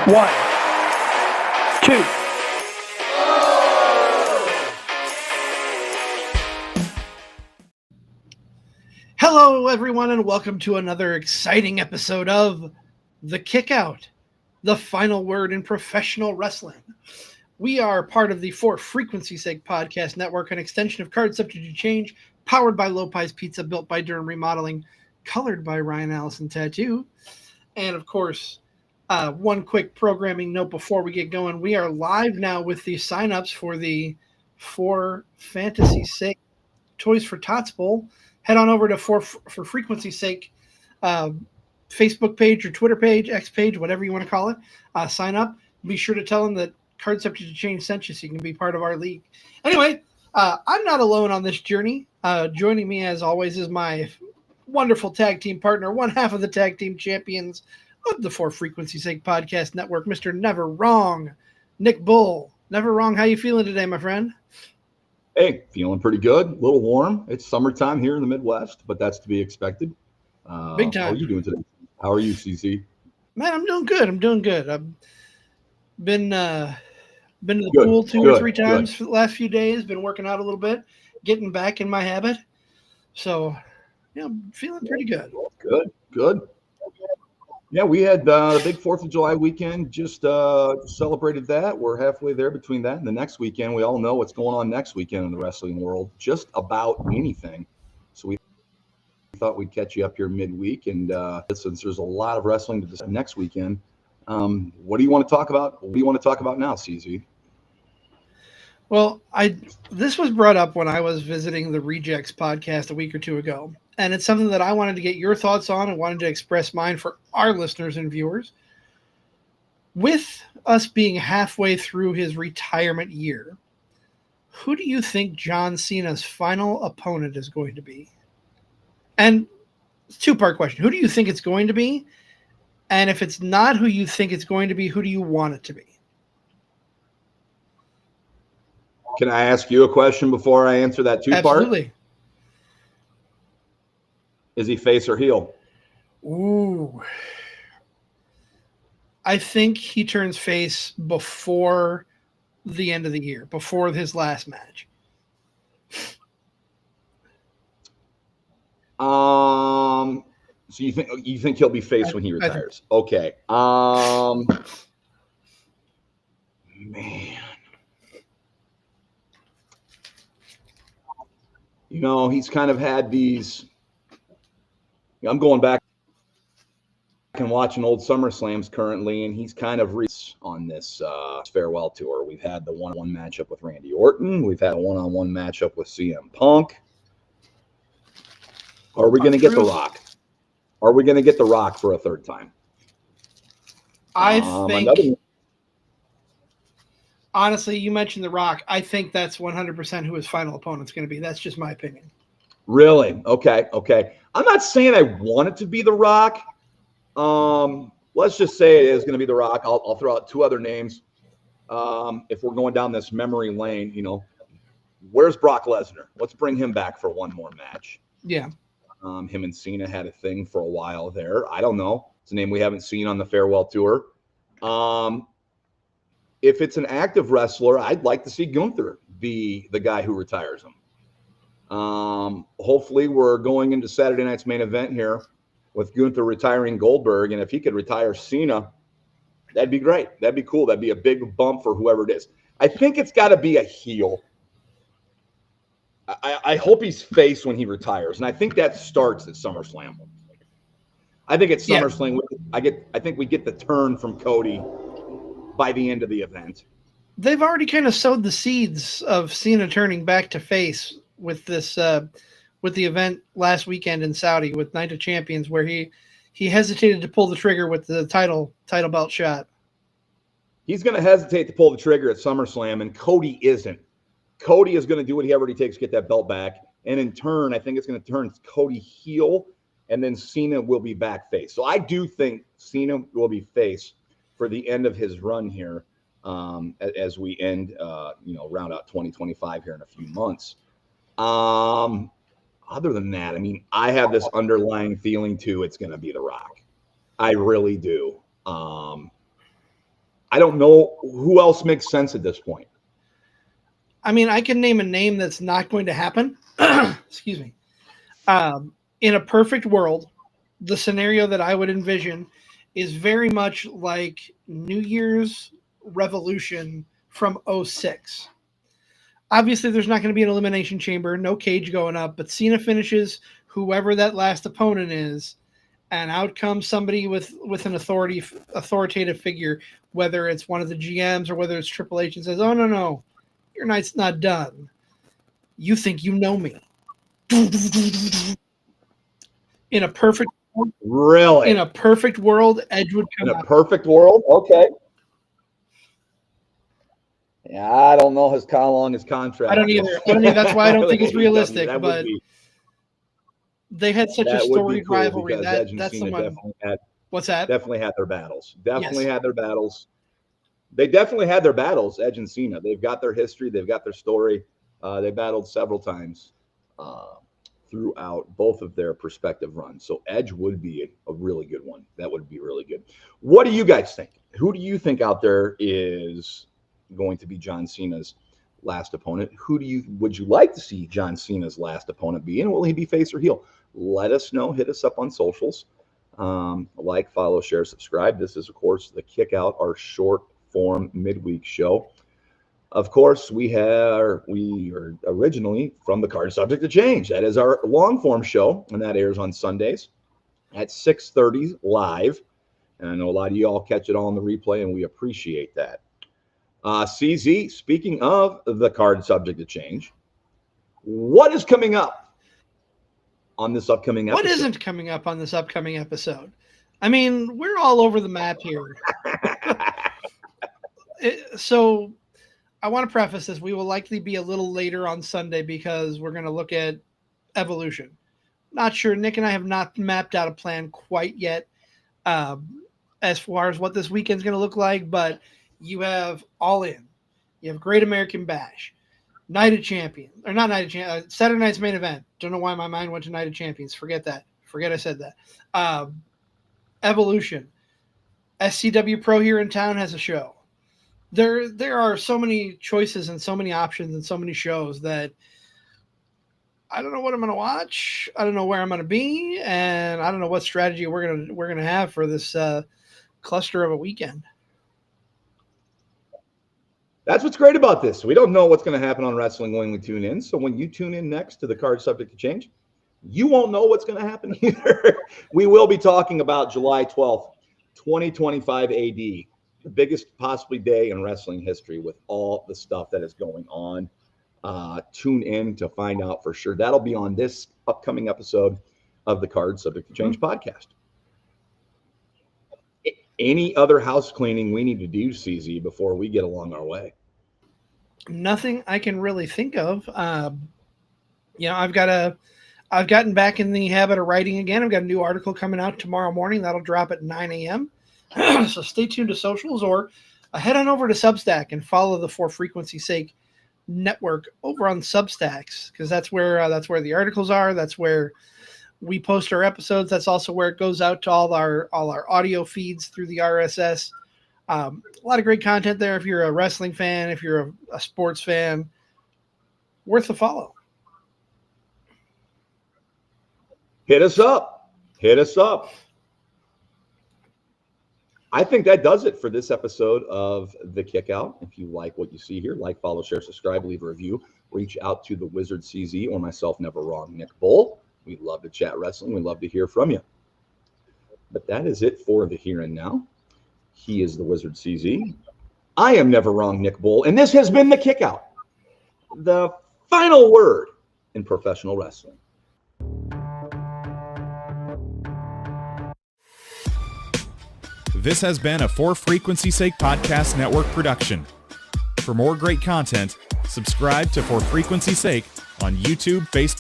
1, 2. Hello, everyone, and welcome to another exciting episode of The Kickout, the final word in professional wrestling. We are part of the For Frequency's Sake podcast network, an extension of Card Subject to Change, powered by Lopez Pizza, built by Durham Remodeling, colored by Ryan Allison Tattoo. And, of course, one quick programming note before we get going. We are live now with the signups for the For Fantasy's Sake Toys for Tots Bowl. Head on over to For Frequency's Sake Facebook page or Twitter page, X page, whatever you want to call it. Sign up. Be sure to tell them that Card Subject to Change sent you so you can be part of our league. Anyway, I'm not alone on this journey. Joining me, as always, is my wonderful tag team partner, one half of the tag team champions of the For Frequency's Sake podcast network, Mr. Never Wrong, Nick Bull. Never Wrong, how you feeling today, my friend? Hey, feeling pretty good. A little warm. It's summertime here in the Midwest, but that's to be expected. Big time. How are you doing today? How are you, CC? Man, I'm doing good. I've been to the pool two or three times for the last few days. Been working out a little bit, getting back in my habit. So, feeling pretty good. Good. Yeah, we had the big 4th of July weekend, just celebrated that. We're halfway there between that and the next weekend. We all know what's going on next weekend in the wrestling world, just about anything. So we thought we'd catch you up here midweek. And since there's a lot of wrestling to discuss next weekend, what do you want to talk about? What do you want to talk about now, CZ? Well, this was brought up when I was visiting the Rejects podcast a week or two ago. And it's something that I wanted to get your thoughts on and wanted to express mine for our listeners and viewers. With us being halfway through his retirement year, who do you think John Cena's final opponent is going to be? And it's a two-part question. Who do you think it's going to be? And if it's not who you think it's going to be, who do you want it to be? Can I ask you a question before I answer that two-part? Absolutely. Is he face or heel? Ooh. I think he turns face before the end of the year, before his last match. So you think he'll be face when he retires? Okay. Man. He's kind of had these. I'm going back and watching old SummerSlams currently, and he's kind of on this farewell tour. We've had the one-on-one matchup with Randy Orton. We've had a one-on-one matchup with CM Punk. Are we going to get The Rock? Are we going to get The Rock for a third time? I think, honestly, you mentioned The Rock. I think that's 100% who his final opponent's going to be. That's just my opinion. Really? Okay. I'm not saying I want it to be The Rock. Let's just say it is going to be The Rock. I'll throw out two other names. If we're going down this memory lane, where's Brock Lesnar? Let's bring him back for one more match. Yeah. Him and Cena had a thing for a while there. I don't know. It's a name we haven't seen on the farewell tour. If it's an active wrestler, I'd like to see Gunther be the guy who retires him. Hopefully we're going into Saturday night's main event here with Gunther retiring Goldberg. And if he could retire Cena, that'd be great. That'd be cool. That'd be a big bump for whoever it is. I think it's got to be a heel. I hope he's face when he retires. And I think that starts at SummerSlam. I think at SummerSlam, I think we get the turn from Cody by the end of the event. They've already kind of sowed the seeds of Cena turning back to face with this, with the event last weekend in Saudi with Night of Champions, where he hesitated to pull the trigger with the title belt shot. He's going to hesitate to pull the trigger at SummerSlam, and Cody isn't. Cody is going to do whatever he takes to get that belt back, and in turn, I think it's going to turn Cody heel, and then Cena will be back face. So I do think Cena will be face for the end of his run here, as we end, round out 2025 here in a few months. Other than that, I have this underlying feeling too. It's going to be The Rock. I really do. I don't know who else makes sense at this point. I mean, I can name a name that's not going to happen. Excuse me. In a perfect world, the scenario that I would envision is very much like New Year's Revolution from 06. Obviously, there's not going to be an elimination chamber, no cage going up, but Cena finishes whoever that last opponent is, and out comes somebody with an authoritative figure, whether it's one of the GMs or whether it's Triple H, and says, "Oh, no, your night's not done. You think you know me." In a perfect world, Edge would come out. In a perfect world? Okay. Yeah, I don't know how long his contract. I don't either. That's why I don't think it's realistic. But they had such a storied rivalry. That's the one. What's that? Definitely had their battles. Had their battles. They definitely had their battles, Edge and Cena. They've got their history. They've got their story. They battled several times throughout both of their respective runs. So Edge would be a really good one. That would be really good. What do you guys think? Who do you think out there is going to be John Cena's last opponent? Would you like to see John Cena's last opponent be, and will he be face or heel? Let us know. Hit us up on socials. Like, follow, share, subscribe. This is, of course, the Kick Out, our short form midweek show. Of course, we are originally from the Card Subject to Change. That is our long form show, and that airs on Sundays at 6:30 live. And I know a lot of you all catch it all on the replay, and we appreciate that. CZ, speaking of the Card Subject to Change, what is coming up on this upcoming episode? What isn't coming up on this upcoming episode? I mean, we're all over the map here. So I want to preface this. We will likely be a little later on Sunday because we're going to look at Evolution. Not sure. Nick and I have not mapped out a plan quite yet as far as what this weekend's going to look like, but you have All In. You have Great American Bash. Night of Champions. Or not Night of Champions. Saturday night's main event. Don't know why my mind went to Night of Champions. Forget that. Forget I said that. Evolution. SCW Pro here in town has a show. There are so many choices and so many options and so many shows that I don't know what I'm going to watch. I don't know where I'm going to be, and I don't know what strategy we're gonna have for this cluster of a weekend. That's what's great about this. We don't know what's going to happen on wrestling when we tune in. So when you tune in next to the Card Subject to Change, you won't know what's going to happen either. We will be talking about July 12th, 2025 AD, the biggest possibly day in wrestling history with all the stuff that is going on. Tune in to find out for sure. That'll be on this upcoming episode of the Card Subject to Change podcast. Any other house cleaning we need to do, CZ, before we get along our way? Nothing I can really think of. I've gotten back in the habit of writing again. I've got a new article coming out tomorrow morning. That'll drop at 9 a.m. So stay tuned to socials or head on over to Substack and follow the For Frequency's Sake network over on Substacks, because that's where the articles are. That's where we post our episodes. That's also where it goes out to all our audio feeds through the RSS. A lot of great content there. If you're a wrestling fan, if you're a sports fan, worth a follow. Hit us up. I think that does it for this episode of The Kick Out. If you like what you see here, like, follow, share, subscribe, leave a review. Reach out to the Wizard CZ or myself, Never Wrong Nick Bull. We'd love to chat wrestling. We'd love to hear from you. But that is it for the here and now. He is the Wizard CZ. I am Never Wrong Nick Bull. And this has been The Kick Out, the final word in professional wrestling. This has been a For Frequency's Sake Podcast Network production. For more great content, subscribe to For Frequency's Sake on YouTube, Facebook,